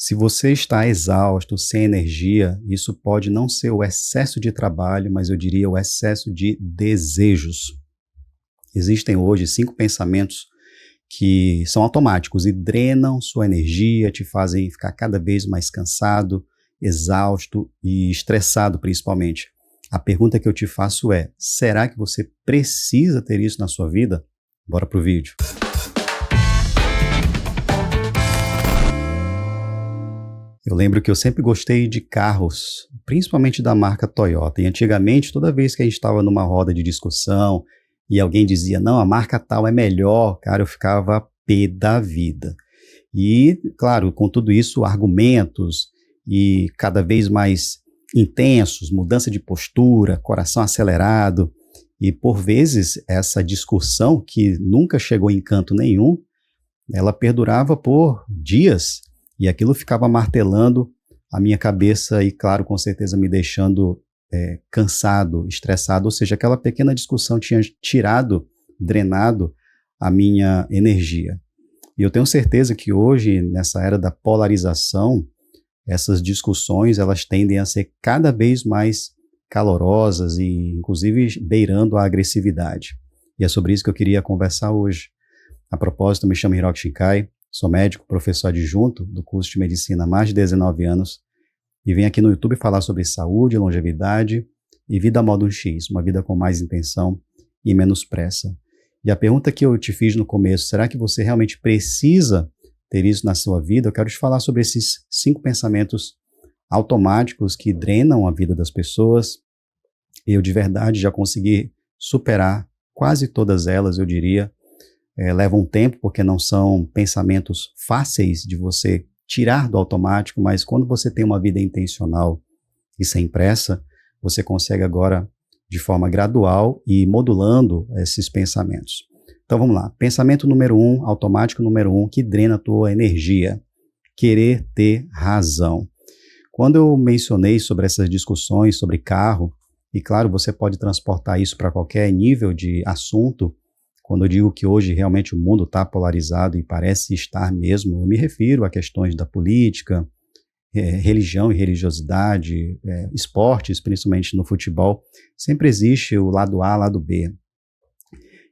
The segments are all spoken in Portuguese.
Se você está exausto, sem energia, isso pode não ser o excesso de trabalho, mas eu diria o excesso de desejos. Existem hoje 5 pensamentos que são automáticos e drenam sua energia, te fazem ficar cada vez mais cansado, exausto e estressado principalmente. A pergunta que eu te faço é: será que você precisa ter isso na sua vida? Bora pro vídeo. Eu lembro que eu sempre gostei de carros, principalmente da marca Toyota. E antigamente, toda vez que a gente estava numa roda de discussão e alguém dizia, não, a marca tal é melhor, cara, eu ficava pé da vida. E, claro, com tudo isso, argumentos e cada vez mais intensos, mudança de postura, coração acelerado. E, por vezes, essa discussão, que nunca chegou em canto nenhum, ela perdurava por dias. E aquilo ficava martelando a minha cabeça e, claro, com certeza me deixando cansado, estressado. Ou seja, aquela pequena discussão tinha drenado a minha energia. E eu tenho certeza que hoje, nessa era da polarização, essas discussões elas tendem a ser cada vez mais calorosas e, inclusive, beirando a agressividade. E é sobre isso que eu queria conversar hoje. A propósito, me chamo Hiroki Shikai. Sou médico, professor adjunto do curso de medicina há mais de 19 anos e venho aqui no YouTube falar sobre saúde, longevidade e vida modo X, uma vida com mais intenção e menos pressa. E a pergunta que eu te fiz no começo, será que você realmente precisa ter isso na sua vida? Eu quero te falar sobre esses 5 pensamentos automáticos que drenam a vida das pessoas. Eu de verdade já consegui superar quase todas elas, eu diria. Leva um tempo, porque não são pensamentos fáceis de você tirar do automático, mas quando você tem uma vida intencional e sem pressa, você consegue agora, de forma gradual e modulando esses pensamentos. Então vamos lá. Pensamento número 1, automático número 1, que drena a tua energia. Querer ter razão. Quando eu mencionei sobre essas discussões sobre carro, e claro, você pode transportar isso para qualquer nível de assunto. Quando eu digo que hoje realmente o mundo está polarizado e parece estar mesmo, eu me refiro a questões da política, religião e religiosidade, esportes, principalmente no futebol. Sempre existe o lado A, lado B.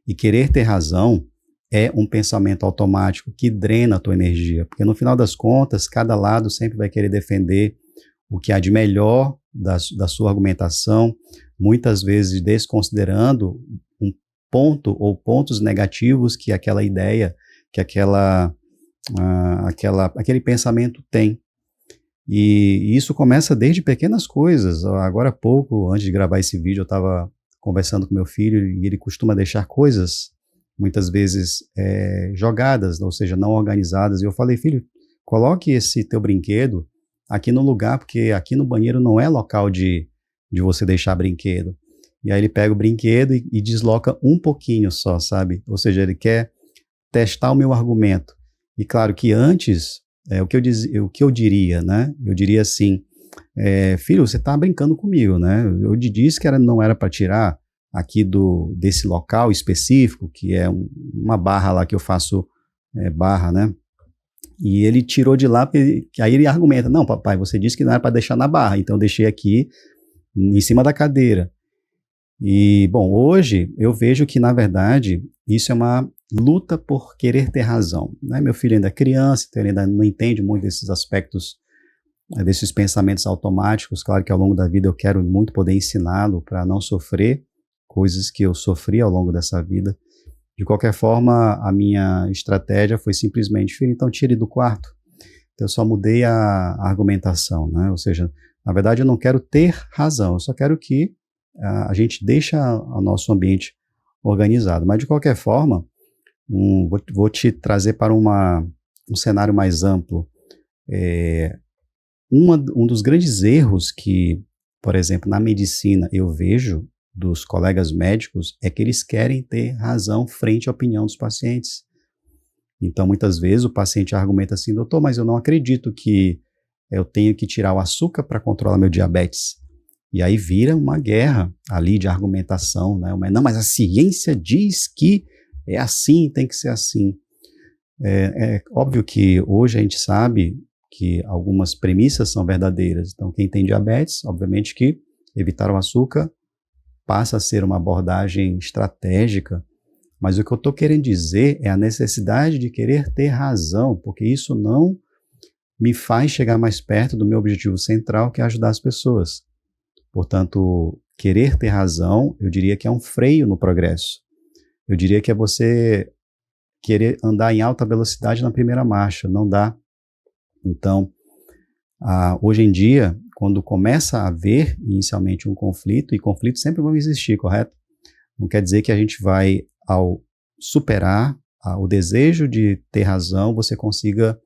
E querer ter razão é um pensamento automático que drena a tua energia, porque no final das contas, cada lado sempre vai querer defender o que há de melhor da sua argumentação, muitas vezes desconsiderando ponto ou pontos negativos que aquela ideia, que aquele pensamento tem. E isso começa desde pequenas coisas. Agora há pouco, antes de gravar esse vídeo, eu estava conversando com meu filho e ele costuma deixar coisas, muitas vezes jogadas, ou seja, não organizadas. E eu falei, filho, coloque esse teu brinquedo aqui no lugar, porque aqui no banheiro não é local de você deixar brinquedo. E aí ele pega o brinquedo e desloca um pouquinho só, sabe? Ou seja, ele quer testar o meu argumento. E claro que antes, o que eu diria, né? Eu diria assim, filho, você está brincando comigo, né? Eu te disse que não era para tirar aqui desse local específico, que é uma barra lá que eu faço barra, né? E ele tirou de lá, aí ele argumenta, não, papai, você disse que não era para deixar na barra, então eu deixei aqui em cima da cadeira. E, bom, hoje eu vejo que, na verdade, isso é uma luta por querer ter razão, né? Meu filho ainda é criança, então ele ainda não entende muito desses aspectos, desses pensamentos automáticos. Claro que ao longo da vida eu quero muito poder ensiná-lo para não sofrer coisas que eu sofri ao longo dessa vida. De qualquer forma, a minha estratégia foi simplesmente, filho, então tire do quarto. Então eu só mudei a argumentação, né? Ou seja, na verdade eu não quero ter razão, eu só quero que a gente deixa o nosso ambiente organizado. Mas, de qualquer forma, vou te trazer para um cenário mais amplo. Um dos grandes erros que, por exemplo, na medicina eu vejo dos colegas médicos é que eles querem ter razão frente à opinião dos pacientes. Então, muitas vezes o paciente argumenta assim, doutor, mas eu não acredito que eu tenho que tirar o açúcar para controlar meu diabetes. E aí vira uma guerra ali de argumentação, né? Não, mas a ciência diz que é assim, tem que ser assim. É óbvio que hoje a gente sabe que algumas premissas são verdadeiras. Então, quem tem diabetes, obviamente que evitar o açúcar passa a ser uma abordagem estratégica, mas o que eu estou querendo dizer é a necessidade de querer ter razão, porque isso não me faz chegar mais perto do meu objetivo central, que é ajudar as pessoas. Portanto, querer ter razão, eu diria que é um freio no progresso. Eu diria que é você querer andar em alta velocidade na primeira marcha, não dá. Então, hoje em dia, quando começa a haver inicialmente um conflito, e conflitos sempre vão existir, correto? Não quer dizer que a gente vai, ao superar o desejo de ter razão, você consiga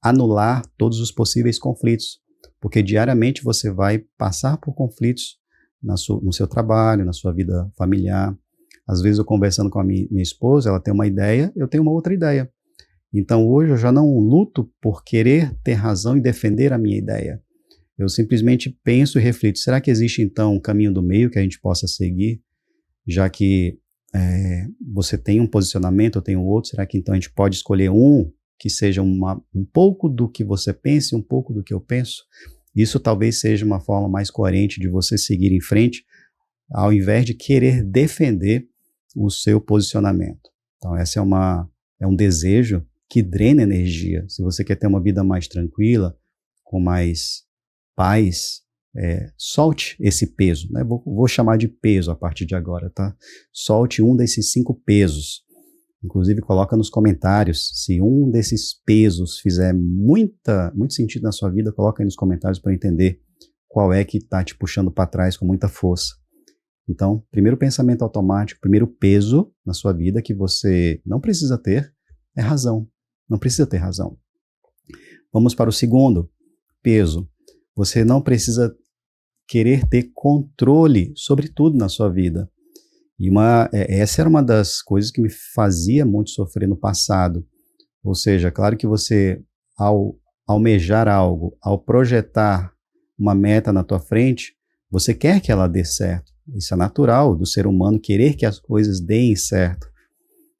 anular todos os possíveis conflitos, porque diariamente você vai passar por conflitos no seu trabalho, na sua vida familiar. Às vezes eu conversando com a minha esposa, ela tem uma ideia, eu tenho uma outra ideia. Então hoje eu já não luto por querer ter razão e defender a minha ideia. Eu simplesmente penso e reflito, será que existe então um caminho do meio que a gente possa seguir? Já que você tem um posicionamento, eu tenho outro, será que então a gente pode escolher um que seja um pouco do que você pensa e um pouco do que eu penso? Isso talvez seja uma forma mais coerente de você seguir em frente, ao invés de querer defender o seu posicionamento. Então esse é um desejo que drena energia. Se você quer ter uma vida mais tranquila, com mais paz, solte esse peso, né? Vou chamar de peso a partir de agora, tá? Solte um desses 5 pesos. Inclusive, coloca nos comentários, se um desses pesos fizer muito sentido na sua vida, coloca aí nos comentários para entender qual é que está te puxando para trás com muita força. Então, primeiro pensamento automático, primeiro peso na sua vida que você não precisa ter é razão. Não precisa ter razão. Vamos para o segundo peso. Você não precisa querer ter controle sobre tudo na sua vida. E essa era uma das coisas que me fazia muito sofrer no passado. Ou seja, claro que você, ao almejar algo, ao projetar uma meta na tua frente, você quer que ela dê certo. Isso é natural do ser humano, querer que as coisas deem certo.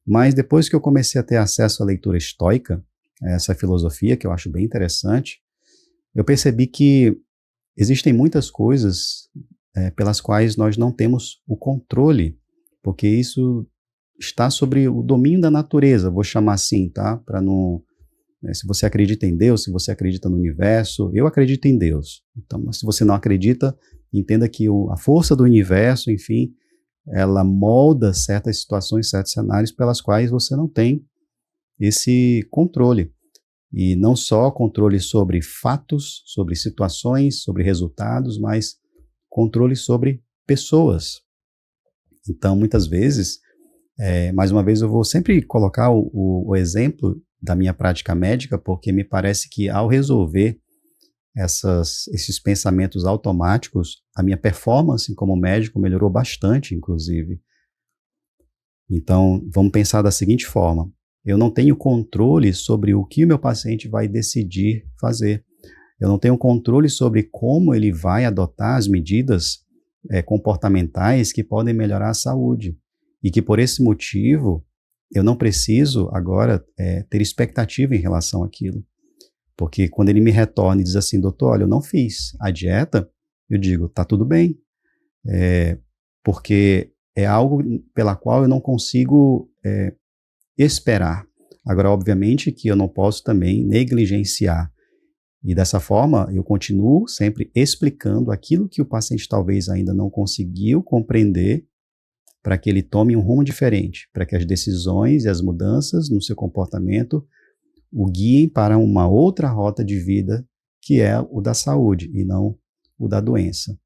Mas depois que eu comecei a ter acesso à leitura estoica, essa filosofia que eu acho bem interessante, eu percebi que existem muitas coisas pelas quais nós não temos o controle, porque isso está sobre o domínio da natureza, vou chamar assim, tá? Para não, se você acredita em Deus, se você acredita no universo, eu acredito em Deus. Então, se você não acredita, entenda que a força do universo, enfim, ela molda certas situações, certos cenários pelas quais você não tem esse controle. E não só controle sobre fatos, sobre situações, sobre resultados, mas controle sobre pessoas. Então, muitas vezes, mais uma vez, eu vou sempre colocar o exemplo da minha prática médica, porque me parece que ao resolver esses pensamentos automáticos, a minha performance como médico melhorou bastante, inclusive. Então, vamos pensar da seguinte forma: eu não tenho controle sobre o que o meu paciente vai decidir fazer. Eu não tenho controle sobre como ele vai adotar as medidas comportamentais que podem melhorar a saúde. E que por esse motivo, eu não preciso agora ter expectativa em relação àquilo. Porque quando ele me retorna e diz assim, doutor, olha, eu não fiz a dieta, eu digo, tá tudo bem. Porque é algo pela qual eu não consigo esperar. Agora, obviamente que eu não posso também negligenciar. E dessa forma, eu continuo sempre explicando aquilo que o paciente talvez ainda não conseguiu compreender para que ele tome um rumo diferente, para que as decisões e as mudanças no seu comportamento o guiem para uma outra rota de vida, que é o da saúde e não o da doença.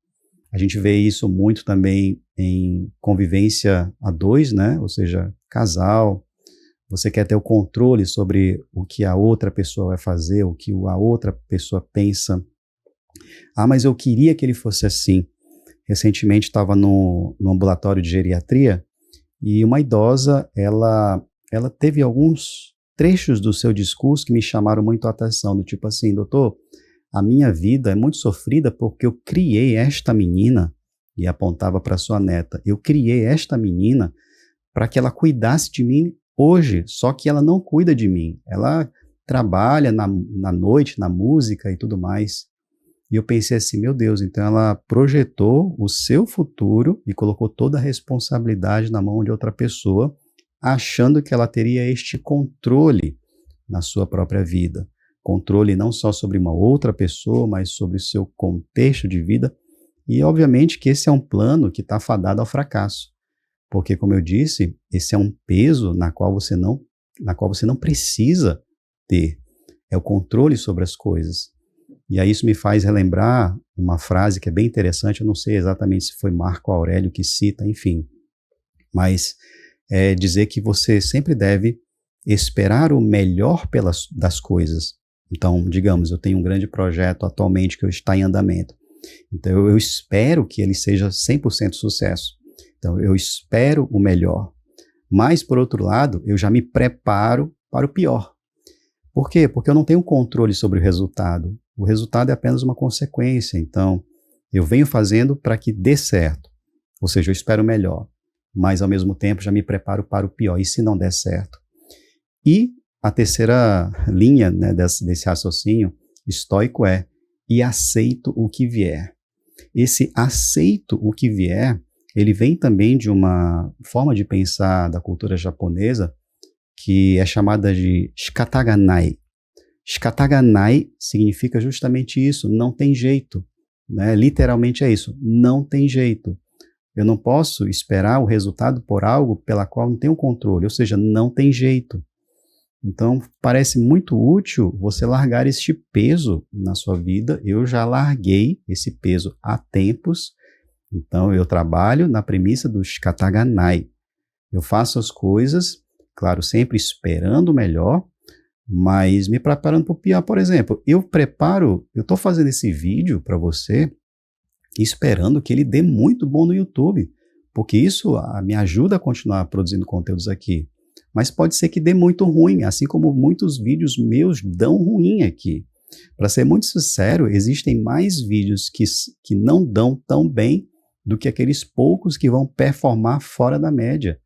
A gente vê isso muito também em convivência a dois, né? Ou seja, casal. Você quer ter o controle sobre o que a outra pessoa vai fazer, o que a outra pessoa pensa. Ah, mas eu queria que ele fosse assim. Recentemente estava no ambulatório de geriatria e uma idosa, ela teve alguns trechos do seu discurso que me chamaram muito a atenção, do tipo assim, doutor, a minha vida é muito sofrida porque eu criei esta menina, e apontava para sua neta, eu criei esta menina para que ela cuidasse de mim hoje, só que ela não cuida de mim. Ela trabalha na noite, na música e tudo mais. E eu pensei assim, meu Deus, então ela projetou o seu futuro e colocou toda a responsabilidade na mão de outra pessoa, achando que ela teria este controle na sua própria vida. Controle não só sobre uma outra pessoa, mas sobre o seu contexto de vida. E, obviamente, que esse é um plano que está fadado ao fracasso. Porque, como eu disse, esse é um peso na qual você não precisa ter. É o controle sobre as coisas. E aí isso me faz relembrar uma frase que é bem interessante, eu não sei exatamente se foi Marco Aurélio que cita, enfim. Mas é dizer que você sempre deve esperar o melhor das coisas. Então, digamos, eu tenho um grande projeto atualmente que está em andamento. Então, eu espero que ele seja 100% sucesso. Então, eu espero o melhor. Mas, por outro lado, eu já me preparo para o pior. Por quê? Porque eu não tenho controle sobre o resultado. O resultado é apenas uma consequência. Então, eu venho fazendo para que dê certo. Ou seja, eu espero o melhor. Mas, ao mesmo tempo, já me preparo para o pior. E se não der certo? E a terceira linha, né, desse raciocínio estoico é: e aceito o que vier. Esse aceito o que vier, ele vem também de uma forma de pensar da cultura japonesa que é chamada de shikataganai. Shikataganai significa justamente isso, não tem jeito, né? Literalmente é isso, não tem jeito. Eu não posso esperar o resultado por algo pela qual não tenho controle, ou seja, não tem jeito. Então, parece muito útil você largar este peso na sua vida. Eu já larguei esse peso há tempos. Então, eu trabalho na premissa do shikataganai. Eu faço as coisas, claro, sempre esperando o melhor, mas me preparando para o pior. Por exemplo, eu estou fazendo esse vídeo para você esperando que ele dê muito bom no YouTube, porque isso me ajuda a continuar produzindo conteúdos aqui. Mas pode ser que dê muito ruim, assim como muitos vídeos meus dão ruim aqui. Para ser muito sincero, existem mais vídeos que não dão tão bem do que aqueles poucos que vão performar fora da média.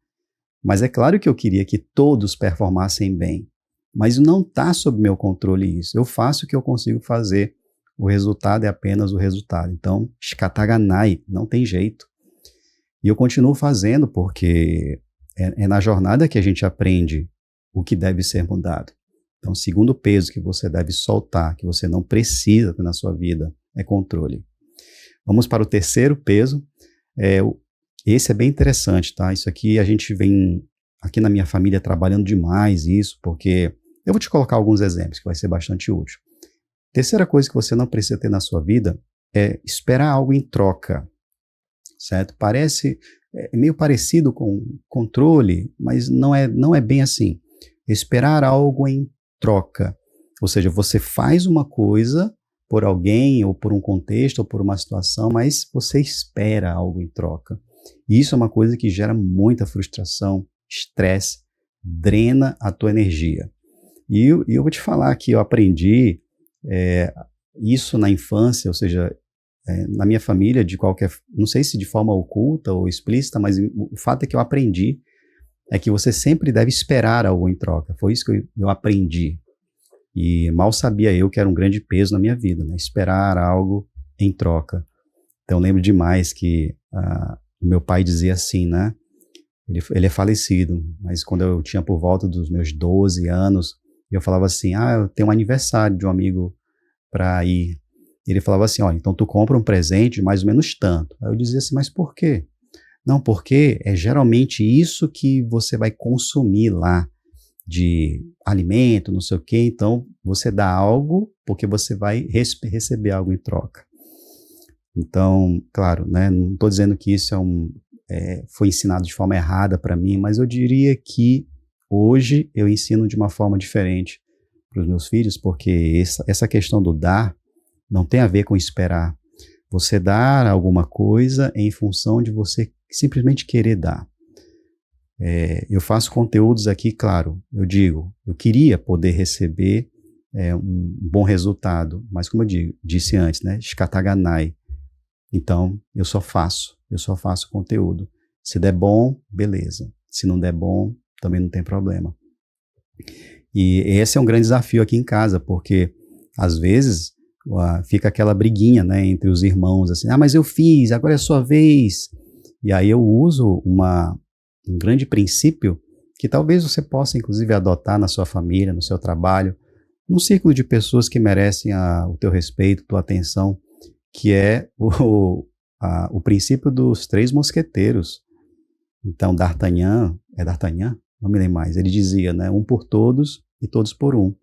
Mas é claro que eu queria que todos performassem bem. Mas não está sob meu controle isso. Eu faço o que eu consigo fazer. O resultado é apenas o resultado. Então, shikataganai, não tem jeito. E eu continuo fazendo porque é na jornada que a gente aprende o que deve ser mudado. Então, o segundo peso que você deve soltar, que você não precisa ter na sua vida, é controle. Vamos para o terceiro peso. Esse é bem interessante, tá? Isso aqui a gente vem, aqui na minha família, trabalhando demais isso, porque eu vou te colocar alguns exemplos que vai ser bastante útil. Terceira coisa que você não precisa ter na sua vida é esperar algo em troca, certo? Parece meio parecido com controle, mas não é bem assim. Esperar algo em troca, ou seja, você faz uma coisa por alguém, ou por um contexto, ou por uma situação, mas você espera algo em troca. E isso é uma coisa que gera muita frustração, estresse, drena a tua energia. E eu vou te falar que eu aprendi isso na infância, ou seja, na minha família, não sei se de forma oculta ou explícita, mas o fato é que eu aprendi é que você sempre deve esperar algo em troca. Foi isso que eu aprendi. E mal sabia eu que era um grande peso na minha vida, né? Esperar algo em troca. Então eu lembro demais que o meu pai dizia assim, né? Ele é falecido, mas quando eu tinha por volta dos meus 12 anos, eu falava assim, eu tenho um aniversário de um amigo para ir. Ele falava assim, olha, então tu compra um presente de mais ou menos tanto. Aí eu dizia assim, mas por quê? Não, porque é geralmente isso que você vai consumir lá, de alimento, não sei o quê, então você dá algo porque você vai receber algo em troca. Então, claro, né, não estou dizendo que isso foi ensinado de forma errada para mim, mas eu diria que hoje eu ensino de uma forma diferente para os meus filhos, porque essa questão do dar não tem a ver com esperar. Você dar alguma coisa em função de você simplesmente querer dar. Eu faço conteúdos aqui, claro, eu queria poder receber um bom resultado, mas como eu disse antes, né, shikataganai. Então, eu só faço conteúdo. Se der bom, beleza. Se não der bom, também não tem problema. E esse é um grande desafio aqui em casa, porque às vezes fica aquela briguinha, né, entre os irmãos, assim, mas eu fiz, agora é a sua vez. E aí eu uso um grande princípio que talvez você possa, inclusive, adotar na sua família, no seu trabalho, num círculo de pessoas que merecem o teu respeito, tua atenção, que é o princípio dos três mosqueteiros. Então, D'Artagnan, é D'Artagnan? Não me lembro mais. Ele dizia, né, um por todos e todos por um.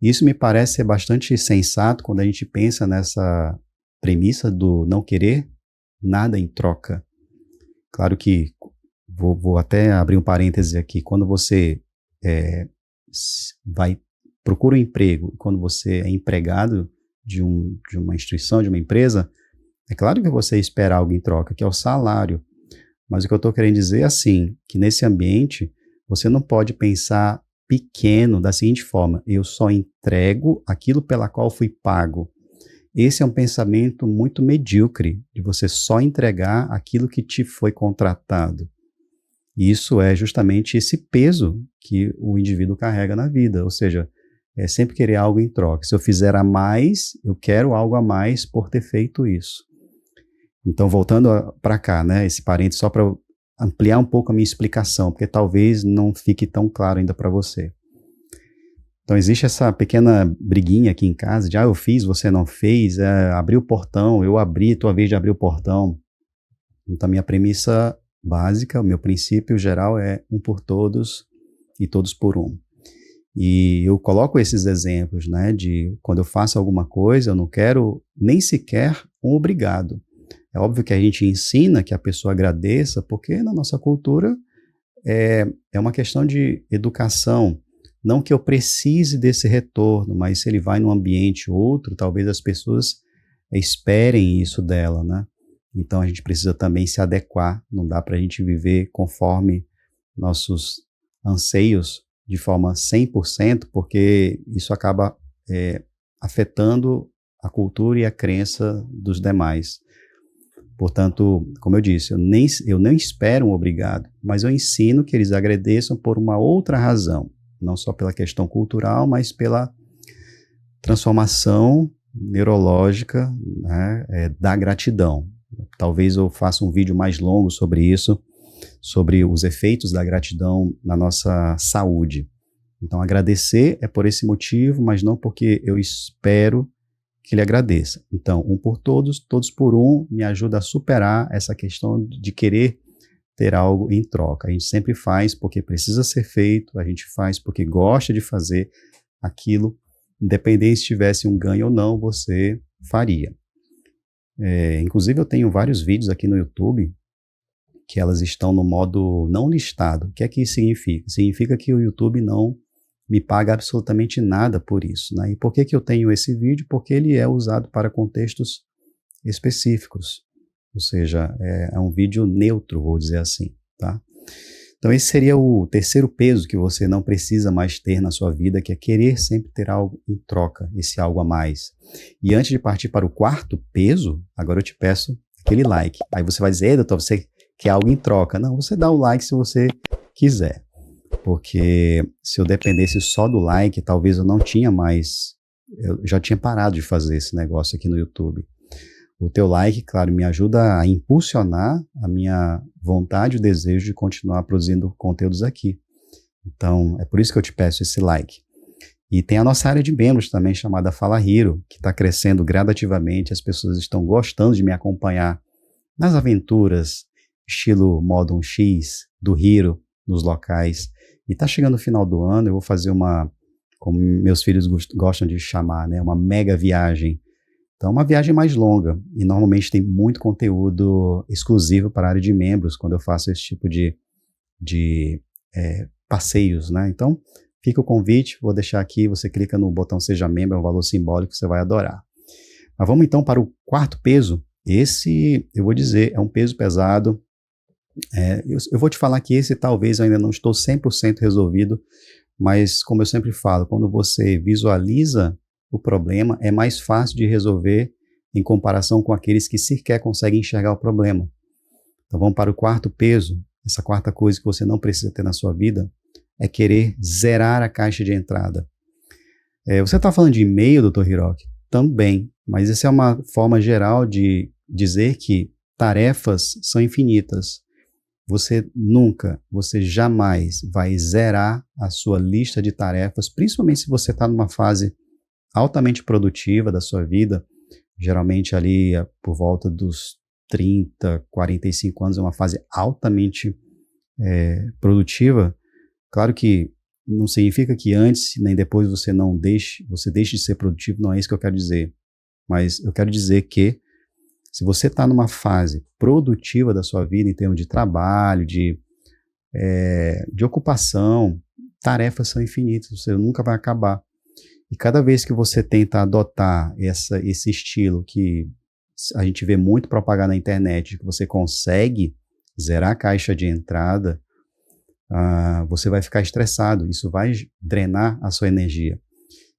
Isso me parece ser bastante sensato quando a gente pensa nessa premissa do não querer nada em troca. Claro que, vou até abrir um parêntese aqui, quando você procura um emprego, quando você é empregado de uma instituição, de uma empresa, é claro que você espera algo em troca, que é o salário. Mas o que eu estou querendo dizer é assim, que nesse ambiente você não pode pensar pequeno da seguinte forma: eu só entrego aquilo pela qual fui pago. Esse é um pensamento muito medíocre, de você só entregar aquilo que te foi contratado. E isso é justamente esse peso que o indivíduo carrega na vida, ou seja, é sempre querer algo em troca. Se eu fizer a mais, eu quero algo a mais por ter feito isso. Então, voltando para cá, né, esse parênteses só para ampliar um pouco a minha explicação, porque talvez não fique tão claro ainda para você. Então, existe essa pequena briguinha aqui em casa de, eu fiz, você não fez, abri o portão, eu abri, tua vez de abrir o portão. Então, a minha premissa básica, o meu princípio geral é um por todos e todos por um. E eu coloco esses exemplos, né, de quando eu faço alguma coisa, eu não quero nem sequer um obrigado. É óbvio que a gente ensina que a pessoa agradeça, porque na nossa cultura é uma questão de educação. Não que eu precise desse retorno, mas se ele vai num ambiente outro, talvez as pessoas esperem isso dela, né? Então a gente precisa também se adequar, não dá para a gente viver conforme nossos anseios de forma 100%, porque isso acaba afetando a cultura e a crença dos demais. Portanto, como eu disse, eu nem espero um obrigado, mas eu ensino que eles agradeçam por uma outra razão, não só pela questão cultural, mas pela transformação neurológica, né, da gratidão. Talvez eu faça um vídeo mais longo sobre isso, sobre os efeitos da gratidão na nossa saúde. Então, agradecer é por esse motivo, mas não porque eu espero que ele agradeça. Então, um por todos, todos por um, me ajuda a superar essa questão de querer ter algo em troca. A gente sempre faz porque precisa ser feito, a gente faz porque gosta de fazer aquilo, independente se tivesse um ganho ou não, você faria. Inclusive, eu tenho vários vídeos aqui no YouTube que elas estão no modo não listado. O que é que isso significa? Significa que o YouTube não me paga absolutamente nada por isso, né? E por que eu tenho esse vídeo? Porque ele é usado para contextos específicos, ou seja, é um vídeo neutro, vou dizer assim, tá? Então esse seria o terceiro peso que você não precisa mais ter na sua vida, que é querer sempre ter algo em troca, esse algo a mais. E antes de partir para o quarto peso, agora eu te peço aquele like. Aí você vai dizer, doutor, você quer algo em troca? Não, você dá o like se você quiser. Porque se eu dependesse só do like, talvez eu já tinha parado de fazer esse negócio aqui no YouTube. O teu like, claro, me ajuda a impulsionar a minha vontade e o desejo de continuar produzindo conteúdos aqui. Então, é por isso que eu te peço esse like. E tem a nossa área de membros também, chamada Fala Hero, que está crescendo gradativamente, as pessoas estão gostando de me acompanhar nas aventuras, estilo Modo 1x, do Hero, nos locais. E está chegando o final do ano, eu vou fazer como meus filhos gostam de chamar, né, uma mega viagem. Então, uma viagem mais longa, e normalmente tem muito conteúdo exclusivo para a área de membros, quando eu faço esse tipo de passeios, né? Então, fica o convite, vou deixar aqui, você clica no botão Seja Membro, é um valor simbólico, você vai adorar. Mas vamos então para o quarto peso. Esse, eu vou dizer, é um peso pesado. Eu vou te falar que esse talvez eu ainda não estou 100% resolvido, mas como eu sempre falo, quando você visualiza o problema, é mais fácil de resolver em comparação com aqueles que sequer conseguem enxergar o problema. Então vamos para o quarto peso, essa quarta coisa que você não precisa ter na sua vida, é querer zerar a caixa de entrada. Você está falando de e-mail, Dr. Hiroki? Também, mas essa é uma forma geral de dizer que tarefas são infinitas. Você jamais vai zerar a sua lista de tarefas, principalmente se você está numa fase altamente produtiva da sua vida, geralmente ali por volta dos 30, 45 anos, é uma fase altamente produtiva. Claro que não significa que antes nem depois você deixe de ser produtivo, não é isso que eu quero dizer. Mas eu quero dizer que se você está numa fase produtiva da sua vida, em termos de trabalho, de ocupação, tarefas são infinitas, você nunca vai acabar. E cada vez que você tenta adotar esse estilo que a gente vê muito propagar na internet, que você consegue zerar a caixa de entrada, você vai ficar estressado, isso vai drenar a sua energia.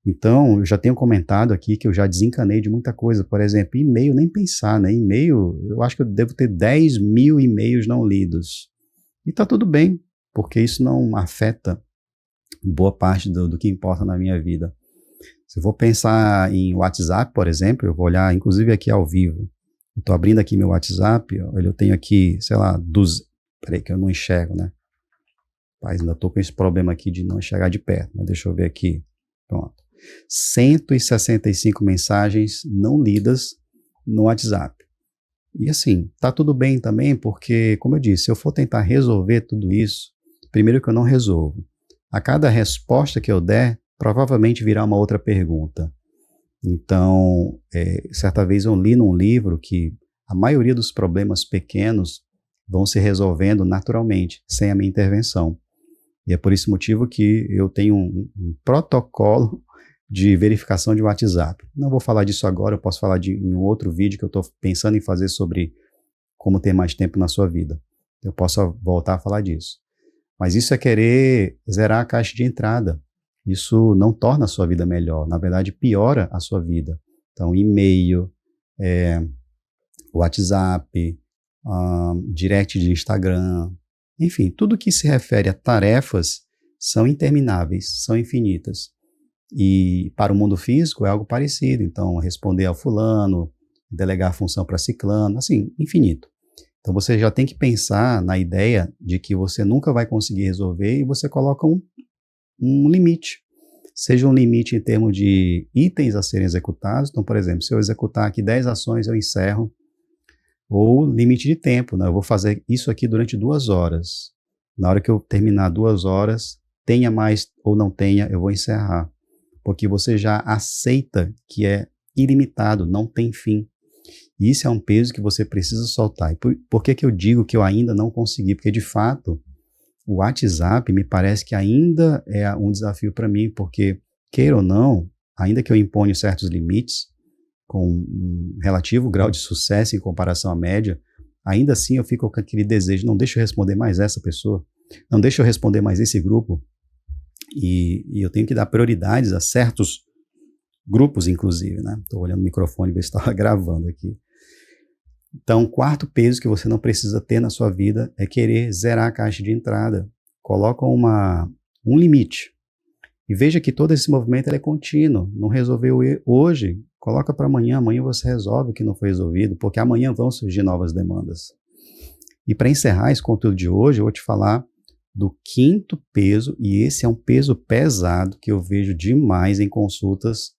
Então, eu já tenho comentado aqui que eu já desencanei de muita coisa. Por exemplo, e-mail, nem pensar, né? E-mail, eu acho que eu devo ter 10 mil e-mails não lidos. E tá tudo bem, porque isso não afeta boa parte do que importa na minha vida. Se eu vou pensar em WhatsApp, por exemplo, eu vou olhar, inclusive aqui ao vivo. Eu estou abrindo aqui meu WhatsApp, eu tenho aqui, sei lá, peraí que eu não enxergo, né? Mas ainda estou com esse problema aqui de não enxergar de perto, mas deixa eu ver aqui. Pronto. 165 mensagens não lidas no WhatsApp. E assim, tá tudo bem também, porque, como eu disse, se eu for tentar resolver tudo isso, primeiro que eu não resolvo. A cada resposta que eu der, provavelmente virá uma outra pergunta. Então, certa vez eu li num livro que a maioria dos problemas pequenos vão se resolvendo naturalmente, sem a minha intervenção. E é por esse motivo que eu tenho um protocolo de verificação de WhatsApp. Não vou falar disso agora, eu posso falar em um outro vídeo que eu estou pensando em fazer sobre como ter mais tempo na sua vida. Eu posso voltar a falar disso. Mas isso é querer zerar a caixa de entrada. Isso não torna a sua vida melhor, na verdade piora a sua vida. Então, e-mail, WhatsApp, direct de Instagram, enfim, tudo que se refere a tarefas são intermináveis, são infinitas. E para o mundo físico é algo parecido, então responder ao fulano, delegar a função para ciclano, assim, infinito. Então você já tem que pensar na ideia de que você nunca vai conseguir resolver e você coloca um limite. Seja um limite em termos de itens a serem executados, então, por exemplo, se eu executar aqui 10 ações, eu encerro, ou limite de tempo, né? Eu vou fazer isso aqui durante 2 horas. Na hora que eu terminar 2 horas, tenha mais ou não tenha, eu vou encerrar. Porque você já aceita que é ilimitado, não tem fim. E isso é um peso que você precisa soltar. E por que eu digo que eu ainda não consegui? Porque, de fato, o WhatsApp me parece que ainda é um desafio para mim, porque, queira ou não, ainda que eu imponha certos limites, com um relativo grau de sucesso em comparação à média, ainda assim eu fico com aquele desejo, não deixa eu responder mais essa pessoa, não deixa eu responder mais esse grupo, e eu tenho que dar prioridades a certos grupos, inclusive, né? Estou olhando o microfone, ver se estava gravando aqui. Então, o quarto peso que você não precisa ter na sua vida é querer zerar a caixa de entrada. Coloca um limite. E veja que todo esse movimento é contínuo. Não resolveu hoje, coloca para amanhã. Amanhã você resolve o que não foi resolvido, porque amanhã vão surgir novas demandas. E para encerrar esse conteúdo de hoje, eu vou te falar do quinto peso, e esse é um peso pesado que eu vejo demais em consultas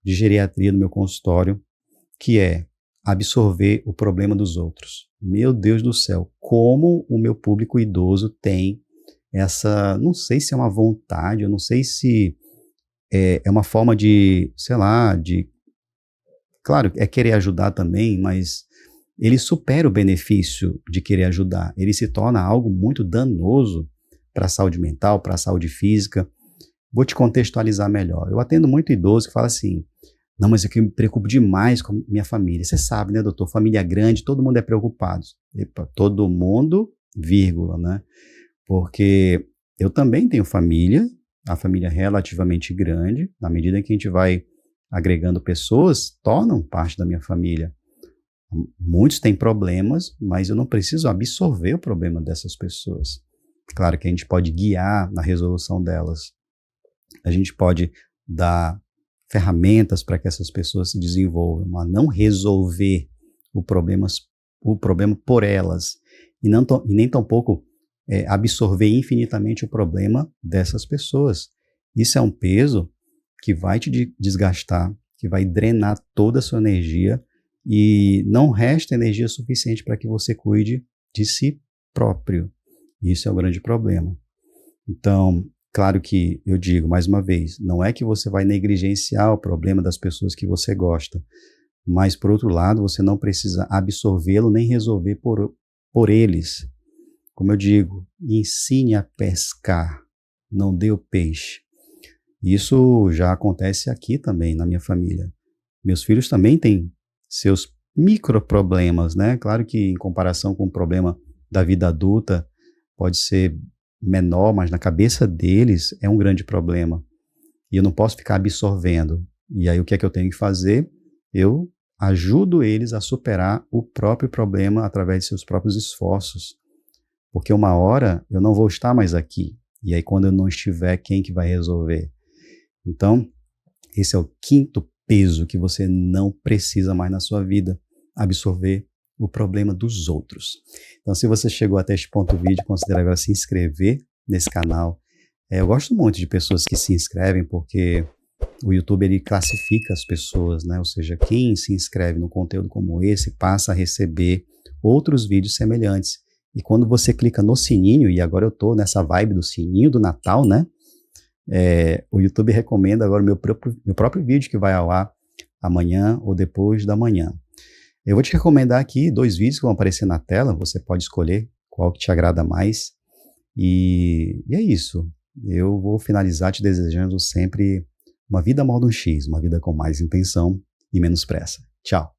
de geriatria no meu consultório, que é absorver o problema dos outros. Meu Deus do céu, como o meu público idoso tem essa, não sei se é uma vontade, eu não sei se é uma forma de, sei lá, claro, é querer ajudar também, mas ele supera o benefício de querer ajudar, ele se torna algo muito danoso para a saúde mental, para a saúde física. Vou te contextualizar melhor. Eu atendo muito idoso que fala assim, não, mas eu me preocupo demais com minha família. Você sabe, né, doutor? Família grande, todo mundo é preocupado. Epa, todo mundo, vírgula, né? Porque eu também tenho família, a família é relativamente grande, na medida em que a gente vai agregando pessoas, tornam parte da minha família. Muitos têm problemas, mas eu não preciso absorver o problema dessas pessoas. Claro que a gente pode guiar na resolução delas. A gente pode dar ferramentas para que essas pessoas se desenvolvam, mas não resolver o problema por elas, e nem tampouco absorver infinitamente o problema dessas pessoas. Isso é um peso que vai te desgastar, que vai drenar toda a sua energia, e não resta energia suficiente para que você cuide de si próprio. Isso é o grande problema. Então, claro que eu digo, mais uma vez, não é que você vai negligenciar o problema das pessoas que você gosta, mas, por outro lado, você não precisa absorvê-lo nem resolver por eles. Como eu digo, ensine a pescar, não dê o peixe. Isso já acontece aqui também, na minha família. Meus filhos também têm seus microproblemas, né? Claro que em comparação com o problema da vida adulta, pode ser menor, mas na cabeça deles é um grande problema. E eu não posso ficar absorvendo. E aí o que é que eu tenho que fazer? Eu ajudo eles a superar o próprio problema através de seus próprios esforços. Porque uma hora eu não vou estar mais aqui. E aí quando eu não estiver, quem que vai resolver? Então, esse é o quinto peso que você não precisa mais na sua vida, absorver o problema dos outros. Então, se você chegou até este ponto do vídeo, considere agora se inscrever nesse canal. Eu gosto muito de pessoas que se inscrevem, porque o YouTube ele classifica as pessoas, né? Ou seja, quem se inscreve no conteúdo como esse passa a receber outros vídeos semelhantes. E quando você clica no sininho, e agora eu estou nessa vibe do sininho do Natal, né? O YouTube recomenda agora o meu próprio vídeo que vai ao ar amanhã ou depois da manhã. Eu vou te recomendar aqui 2 vídeos que vão aparecer na tela, você pode escolher qual que te agrada mais. E é isso. Eu vou finalizar te desejando sempre uma vida modo X, uma vida com mais intenção e menos pressa. Tchau.